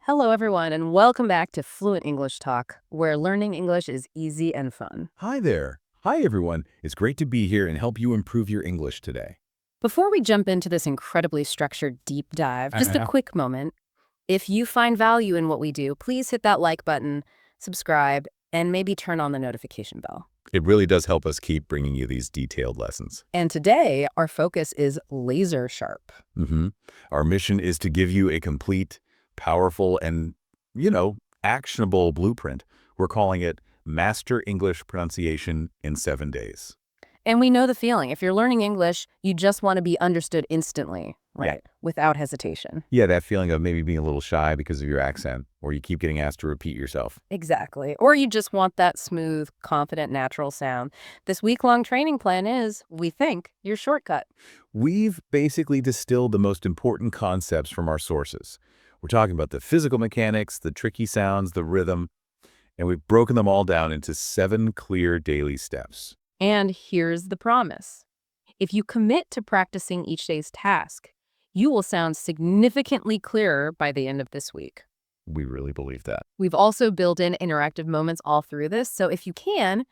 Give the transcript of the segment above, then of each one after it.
Hello, everyone, and welcome back to Fluent English Talk, where learning English is easy and fun. Hi there. Hi, everyone. It's great to be here and help you improve your English today. Before we jump into this incredibly structured deep dive, just a quick moment. If you find value in what we do, please hit that like button, subscribe, and maybe turn on the notification bell. It really does help us keep bringing you these detailed lessons. And today, our focus is laser sharp. Our mission is to give you a complete, powerful, and, actionable blueprint. We're calling it Master English Pronunciation in 7 Days. And we know the feeling. If you're learning English, you just want to be understood instantly, right? Without hesitation. Yeah, that feeling of maybe being a little shy because of your accent, or you keep getting asked to repeat yourself. Exactly. Or you just want that smooth, confident, natural sound. This week-long training plan is, we think, your shortcut. We've basically distilled the most important concepts from our sources. We're talking about the physical mechanics, the tricky sounds, the rhythm, and we've broken them all down into 7 clear daily steps. And here's the promise. If you commit to practicing each day's task, you will sound significantly clearer by the end of this week. We really believe that. We've also built in interactive moments all through this, so if you can,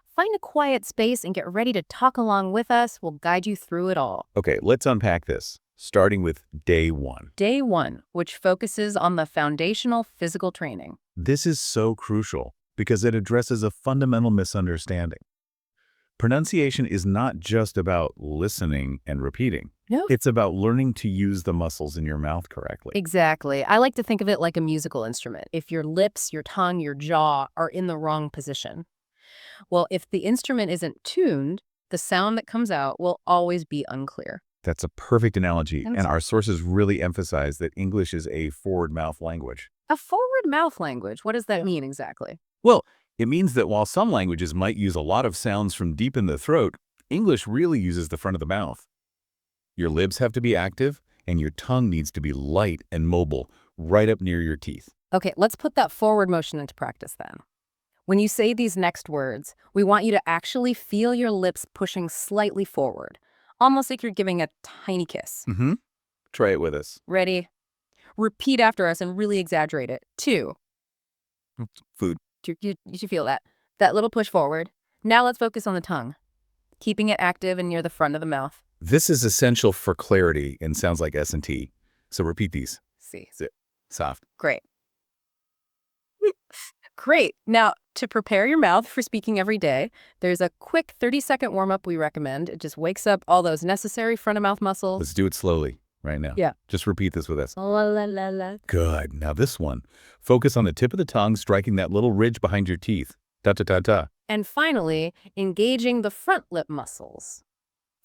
find a quiet space and get ready to talk along with us. We'll guide you through it all. Okay, let's unpack this, starting with day 1. Day 1, which focuses on the foundational physical training. This is so crucial because it addresses a fundamental misunderstanding. Pronunciation is not just about listening and repeating. No. It's about learning to use the muscles in your mouth correctly. Exactly. I like to think of it like a musical instrument. If your lips, your tongue, your jaw are in the wrong position, well, if the instrument isn't tuned, the sound that comes out will always be unclear. That's a perfect analogy, And and our sources really emphasize that English is a forward mouth language. A forward mouth language, what does that mean exactly? Well, it means that while some languages might use a lot of sounds from deep in the throat, English really uses the front of the mouth. Your lips have to be active, and your tongue needs to be light and mobile, right up near your teeth. Okay, let's put that forward motion into practice then. When you say these next words, we want you to actually feel your lips pushing slightly forward, almost like you're giving a tiny kiss. Try it with us. Ready? Repeat after us and really exaggerate it. 2. Food. You should feel that. That little push forward. Now let's focus on the tongue, keeping it active and near the front of the mouth. This is essential for clarity and sounds like S&T. So repeat these. See. Sit. Soft. Great. Great. Now, to prepare your mouth for speaking every day, there's a quick 30-second warm-up we recommend. It just wakes up all those necessary front-of-mouth muscles. Let's do it slowly right now. Yeah. Just repeat this with us. La, la, la, la. Good. Now this one. Focus on the tip of the tongue, striking that little ridge behind your teeth. Ta-ta-ta-ta. And finally, engaging the front lip muscles.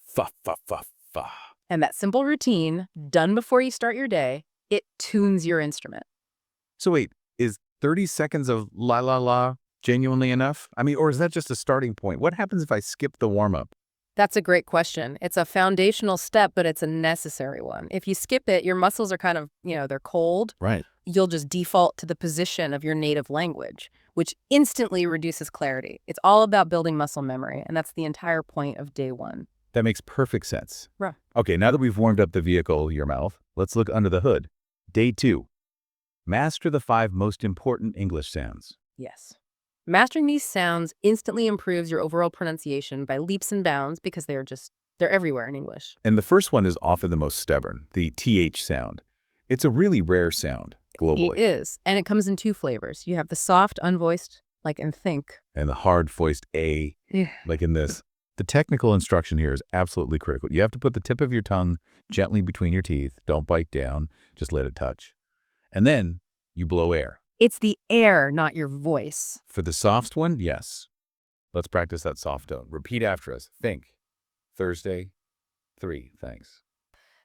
Fa-fa-fa-fa. And that simple routine, done before you start your day, it tunes your instrument. So wait, is 30 seconds of la-la-la genuinely enough? I mean, or is that just a starting point? What happens if I skip the warm-up? That's a great question. It's a foundational step, but it's a necessary one. If you skip it, your muscles are kind of, they're cold. Right. You'll just default to the position of your native language, which instantly reduces clarity. It's all about building muscle memory, and that's the entire point of day 1. That makes perfect sense. Right. Okay, now that we've warmed up the vehicle, your mouth, let's look under the hood. Day 2. Master the 5 most important English sounds. Yes. Mastering these sounds instantly improves your overall pronunciation by leaps and bounds because they're everywhere in English. And the first one is often the most stubborn, the TH sound. It's a really rare sound globally. It is, and it comes in 2 flavors. You have the soft, unvoiced, like in think. And the hard-voiced A, like in this. The technical instruction here is absolutely critical. You have to put the tip of your tongue gently between your teeth. Don't bite down. Just let it touch. And then you blow air. It's the air, not your voice. For the soft one, yes. Let's practice that soft tone. Repeat after us. Think. Thursday, 3. Thanks.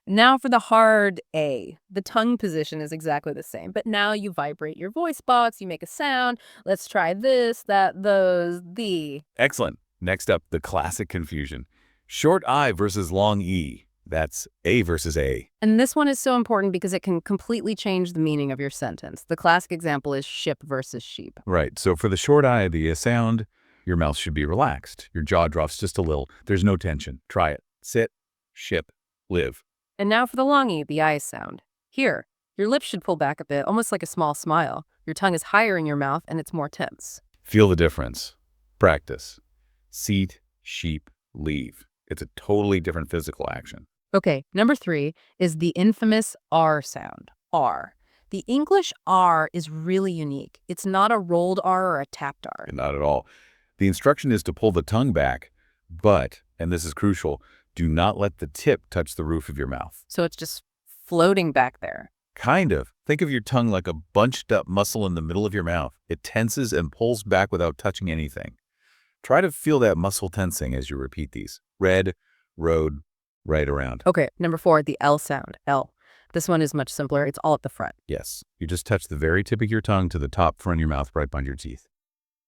Now for the hard A. The tongue position is exactly the same, but now you vibrate your voice box, you make a sound. Let's try this, that, those, the. Excellent. Next up, the classic confusion. Short I versus long E. That's A versus A. And this one is so important because it can completely change the meaning of your sentence. The classic example is ship versus sheep. Right. So for the short I, the sound, your mouth should be relaxed. Your jaw drops just a little. There's no tension. Try it. Sit, ship, live. And now for the long E, the I sound. Here, Your lips should pull back a bit, almost like a small smile. Your tongue is higher in your mouth and it's more tense. Feel the difference. Practice. Seat, sheep, leave. It's a totally different physical action. Okay, number 3 is the infamous R sound. R. The English R is really unique. It's not a rolled R or a tapped R. Not at all. The instruction is to pull the tongue back, but, and this is crucial, do not let the tip touch the roof of your mouth. So it's just floating back there. Kind of. Think of your tongue like a bunched up muscle in the middle of your mouth. It tenses and pulls back without touching anything. Try to feel that muscle tensing as you repeat these. Red, road, right around. Okay, number 4, the L sound. L. This one is much simpler. It's all at the front. Yes, you just touch the very tip of your tongue to the top front of your mouth right behind your teeth.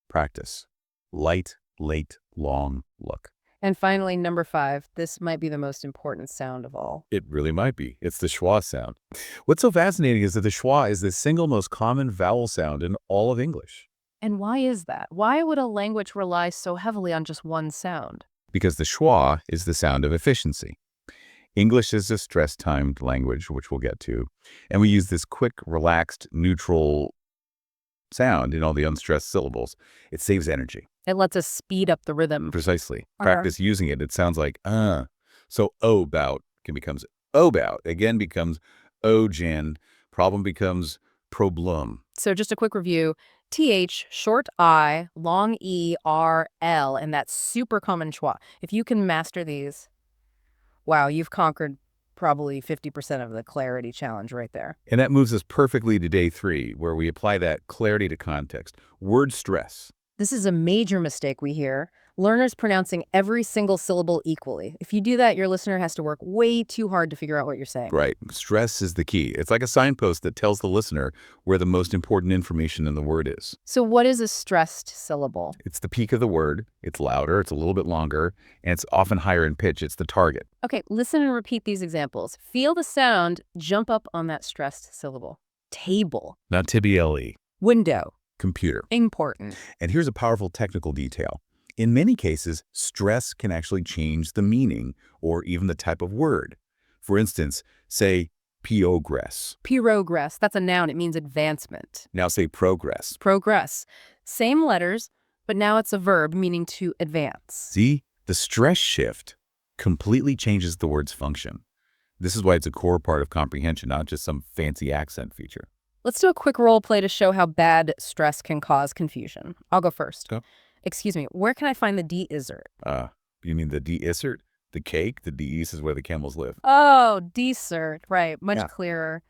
Practice. Light, late, long look. And finally, number 5, this might be the most important sound of all. It really might be. It's the schwa sound. What's so fascinating is that the schwa is the single most common vowel sound in all of English. And why is that? Why would a language rely so heavily on just one sound? Because the schwa is the sound of efficiency. English is a stress-timed language, which we'll get to, and we use this quick, relaxed, neutral sound in all the unstressed syllables. It saves energy. It lets us speed up the rhythm. Precisely. Practice using it. It sounds like, So, bout becomes bout. Again becomes gen. Problem becomes problem. So just a quick review. TH, short I, long E, R, L, and that super common schwa. If you can master these, wow, you've conquered probably 50% of the clarity challenge right there. And that moves us perfectly to day 3, where we apply that clarity to context. Word stress. This is a major mistake we hear. Learners pronouncing every single syllable equally. If you do that, your listener has to work way too hard to figure out what you're saying. Right. Stress is the key. It's like a signpost that tells the listener where the most important information in the word is. So what is a stressed syllable? It's the peak of the word. It's louder. It's a little bit longer. And it's often higher in pitch. It's the target. Okay, listen and repeat these examples. Feel the sound jump up on that stressed syllable. Table. Not TBLE. Window. Computer. Important. And here's a powerful technical detail. In many cases, stress can actually change the meaning or even the type of word. For instance, say progress. Progress. That's a noun. It means advancement. Now say progress. Progress. Same letters, but now it's a verb meaning to advance. See, the stress shift completely changes the word's function. This is why it's a core part of comprehension, not just some fancy accent feature. Let's do a quick role play to show how bad stress can cause confusion. I'll go first. Go. Excuse me, where can I find the dessert? You mean the dessert? The cake? The d's is where the camels live. Oh, dessert. Right, much Yeah. clearer.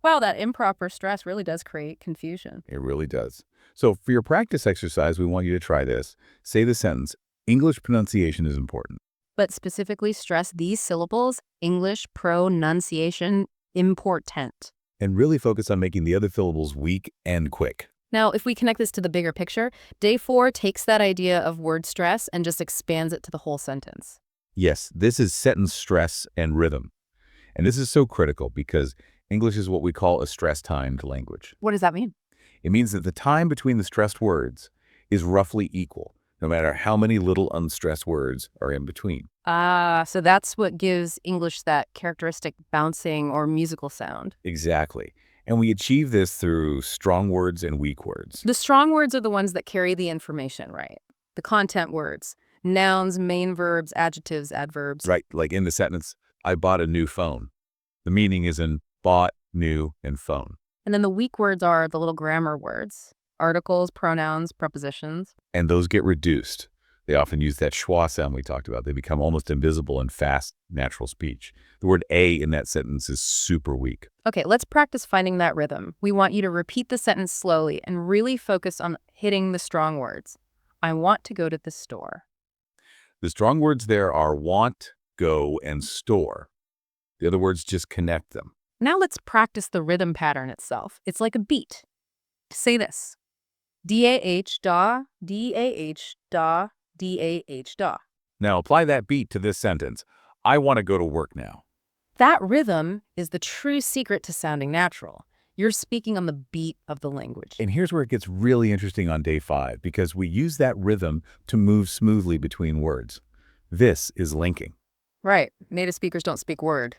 Wow, that improper stress really does create confusion. It really does. So for your practice exercise, we want you to try this. Say the sentence, English pronunciation is important. But specifically stress these syllables, English pronunciation, important. And really focus on making the other syllables weak and quick. Now, if we connect this to the bigger picture, day 4 takes that idea of word stress and just expands it to the whole sentence. Yes, this is sentence stress and rhythm. And this is so critical because English is what we call a stress-timed language. What does that mean? It means that the time between the stressed words is roughly equal, no matter how many little unstressed words are in between. So that's what gives English that characteristic bouncing or musical sound. Exactly. And we achieve this through strong words and weak words. The strong words are the ones that carry the information, right? The content words, nouns, main verbs, adjectives, adverbs. Right, like in the sentence, I bought a new phone. The meaning is in bought, new, and phone. And then the weak words are the little grammar words, articles, pronouns, prepositions. And those get reduced. They often use that schwa sound we talked about. They become almost invisible in fast, natural speech. The word a in that sentence is super weak. Okay, let's practice finding that rhythm. We want you to repeat the sentence slowly and really focus on hitting the strong words. I want to go to the store. The strong words there are want, go, and store. The other words just connect them. Now let's practice the rhythm pattern itself. It's like a beat. Say this. D-A-H, da, D-A-H, da, D-A-H, da. Now apply that beat to this sentence. I want to go to work now. That rhythm is the true secret to sounding natural. You're speaking on the beat of the language. And here's where it gets really interesting on day 5, because we use that rhythm to move smoothly between words. This is linking. Right. Native speakers don't speak word,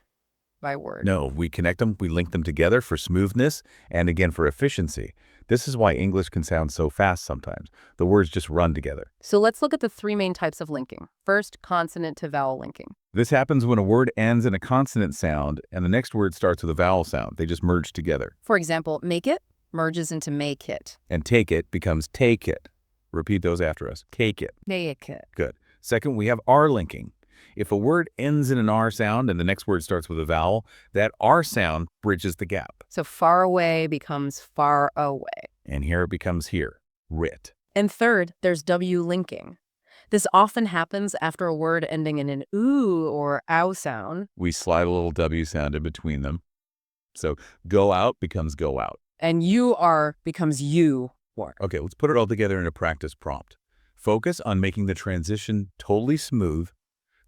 by word. No, we connect them, we link them together for smoothness and again for efficiency. This is why English can sound so fast sometimes. The words just run together. So let's look at the three main types of linking. First, consonant to vowel linking. This happens when a word ends in a consonant sound and the next word starts with a vowel sound. They just merge together. For example, make it merges into make it. And take it becomes take it. Repeat those after us. Take it. Make it. Good. Second, we have R linking. If a word ends in an R sound and the next word starts with a vowel, that R sound bridges the gap. So far away becomes far away. And here it becomes here. Writ. And third, there's W linking. This often happens after a word ending in an oo or ow sound. We slide a little W sound in between them. So go out becomes go out. And you are becomes you are. Okay, let's put it all together in a practice prompt. Focus on making the transition totally smooth.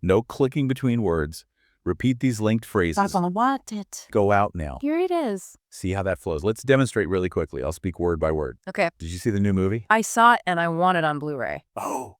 No clicking between words. Repeat these linked phrases. I want it. Go out now. Here it is. See how that flows. Let's demonstrate really quickly. I'll speak word by word. Okay. Did you see the new movie? I saw it and I want it on Blu-ray. Oh,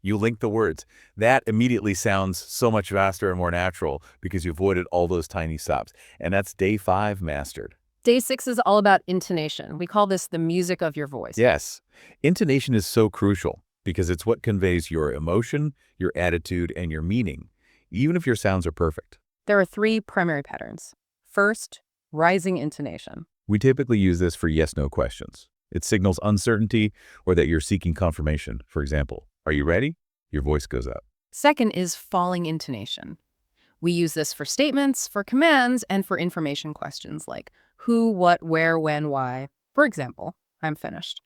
you link the words. That immediately sounds so much faster and more natural because you avoided all those tiny stops. And that's day 5 mastered. Day 6 is all about intonation. We call this the music of your voice. Yes, intonation is so crucial because it's what conveys your emotion, your attitude, and your meaning, even if your sounds are perfect. There are 3 primary patterns. First, rising intonation. We typically use this for yes-no questions. It signals uncertainty or that you're seeking confirmation. For example, are you ready? Your voice goes up. Second is falling intonation. We use this for statements, for commands, and for information questions like who, what, where, when, why. For example, I'm finished.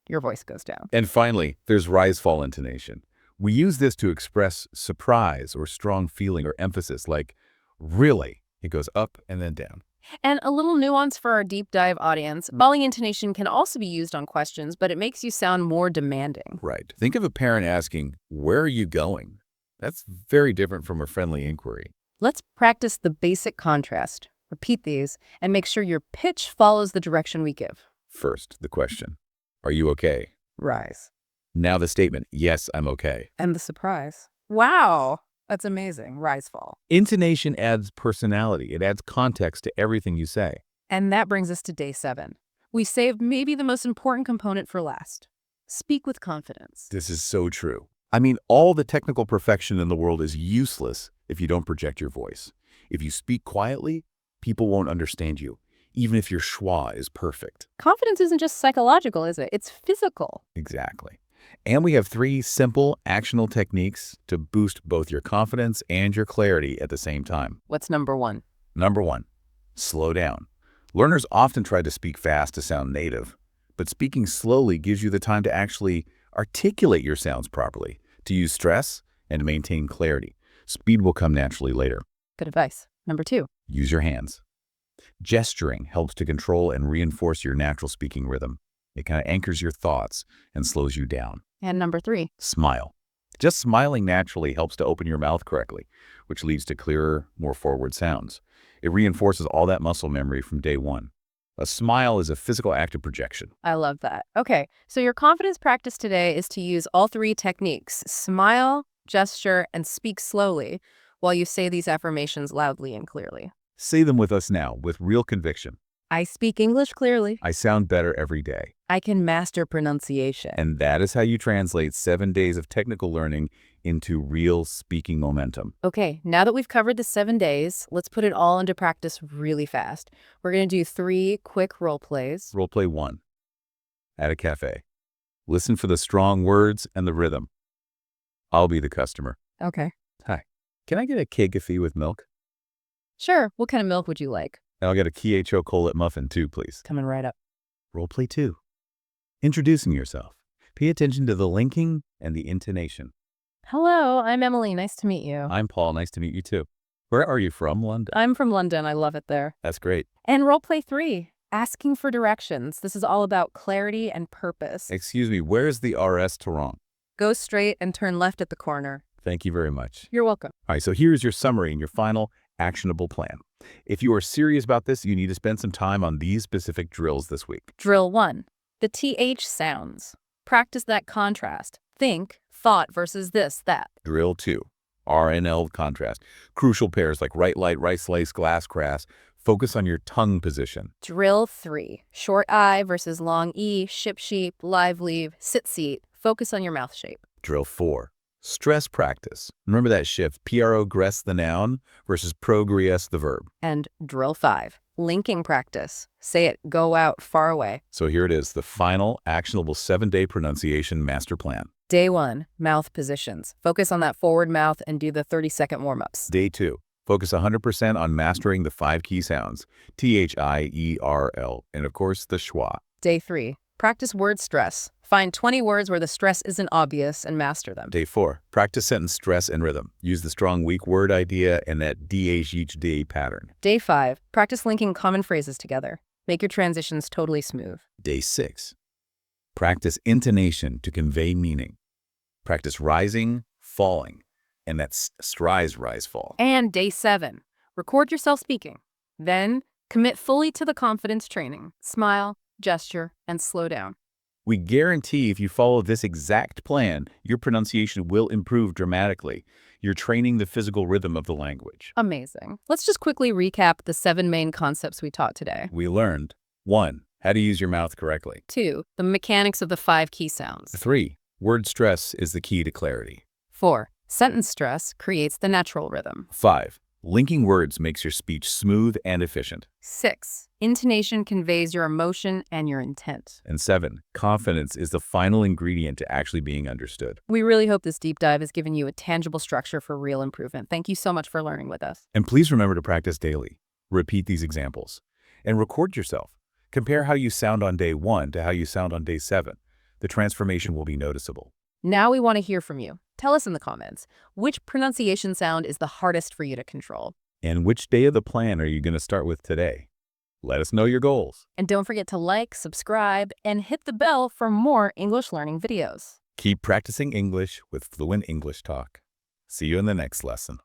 Your voice goes down. And finally, there's rise-fall intonation. We use this to express surprise or strong feeling or emphasis like, really. It goes up and then down. And a little nuance for our deep dive audience, falling intonation can also be used on questions, but it makes you sound more demanding. Right. Think of a parent asking, where are you going? That's very different from a friendly inquiry. Let's practice the basic contrast. Repeat these and make sure your pitch follows the direction we give. First, the question, are you okay? Rise. Now the statement, yes, I'm okay. And the surprise. Wow, that's amazing. Rise, fall. Intonation adds personality. It adds context to everything you say. And that brings us to day 7. We saved maybe the most important component for last. Speak with confidence. This is so true. I mean, all the technical perfection in the world is useless if you don't project your voice. If you speak quietly, people won't understand you, even if your schwa is perfect. Confidence isn't just psychological, is it? It's physical. Exactly. And we have 3 simple, actionable techniques to boost both your confidence and your clarity at the same time. What's number 1? Number 1, slow down. Learners often try to speak fast to sound native, but speaking slowly gives you the time to actually articulate your sounds properly, to use stress, and to maintain clarity. Speed will come naturally later. Good advice. Number 2. Use your hands. Gesturing helps to control and reinforce your natural speaking rhythm. It kind of anchors your thoughts and slows you down. And number 3. Smile. Just smiling naturally helps to open your mouth correctly, which leads to clearer, more forward sounds. It reinforces all that muscle memory from day 1. A smile is a physical act of projection. I love that. Okay, so your confidence practice today is to use all 3 techniques: smile, gesture, and speak slowly while you say these affirmations loudly and clearly. Say them with us now, with real conviction. I speak English clearly. I sound better every day. I can master pronunciation. And that is how you translate 7 days of technical learning into real speaking momentum. Okay, now that we've covered the 7 days, let's put it all into practice really fast. We're going to do 3 quick role plays. Role play 1. At a cafe. Listen for the strong words and the rhythm. I'll be the customer. Okay. Hi. Can I get a kegafee with milk? Sure. What kind of milk would you like? I'll get a Kie chocolate muffin too, please. Coming right up. Role play 2. Introducing yourself. Pay attention to the linking and the intonation. Hello, I'm Emily. Nice to meet you. I'm Paul. Nice to meet you too. Where are you from, London? I'm from London. I love it there. That's great. And role play 3, asking for directions. This is all about clarity and purpose. Excuse me, where's the RS to wrong? Go straight and turn left at the corner. Thank you very much. You're welcome. All right, so here's your summary and your final actionable plan. If you are serious about this, you need to spend some time on these specific drills this week. Drill 1, the TH sounds. Practice that contrast. Think, thought versus this, that. Drill 2. R and L contrast. Crucial pairs like right light, right slice, glass crass. Focus on your tongue position. Drill 3. Short I versus long E, ship sheep, live leave, sit seat. Focus on your mouth shape. Drill 4. Stress practice. Remember that shift, progress the noun versus progress the verb. And drill 5. Linking practice. Say it, go out, far away. So here it is, the final actionable 7-day pronunciation master plan. Day 1, mouth positions. Focus on that forward mouth and do the 30-second warm-ups. Day 2. Focus 100% on mastering the 5 key sounds, THIERL, and of course the schwa. Day 3, practice word stress. Find 20 words where the stress isn't obvious and master them. Day 4. Practice sentence stress and rhythm. Use the strong weak word idea and that DH each day pattern. Day 5, practice linking common phrases together. Make your transitions totally smooth. Day 6. Practice intonation to convey meaning. Practice rising, falling, and that's rise, rise, fall. And day 7, record yourself speaking. Then commit fully to the confidence training. Smile, gesture, and slow down. We guarantee if you follow this exact plan, your pronunciation will improve dramatically. You're training the physical rhythm of the language. Amazing. Let's just quickly recap the 7 main concepts we taught today. We learned 1. How to use your mouth correctly. 2. The mechanics of the 5 key sounds. 3. Word stress is the key to clarity. 4. Sentence stress creates the natural rhythm. 5. Linking words makes your speech smooth and efficient. 6. Intonation conveys your emotion and your intent. And 7. Confidence is the final ingredient to actually being understood. We really hope this deep dive has given you a tangible structure for real improvement. Thank you so much for learning with us. And please remember to practice daily. Repeat these examples. And record yourself. Compare how you sound on day 1 to how you sound on day 7. The transformation will be noticeable. Now we want to hear from you. Tell us in the comments, which pronunciation sound is the hardest for you to control? And which day of the plan are you going to start with today? Let us know your goals. And don't forget to like, subscribe, and hit the bell for more English learning videos. Keep practicing English with Fluent English Talk. See you in the next lesson.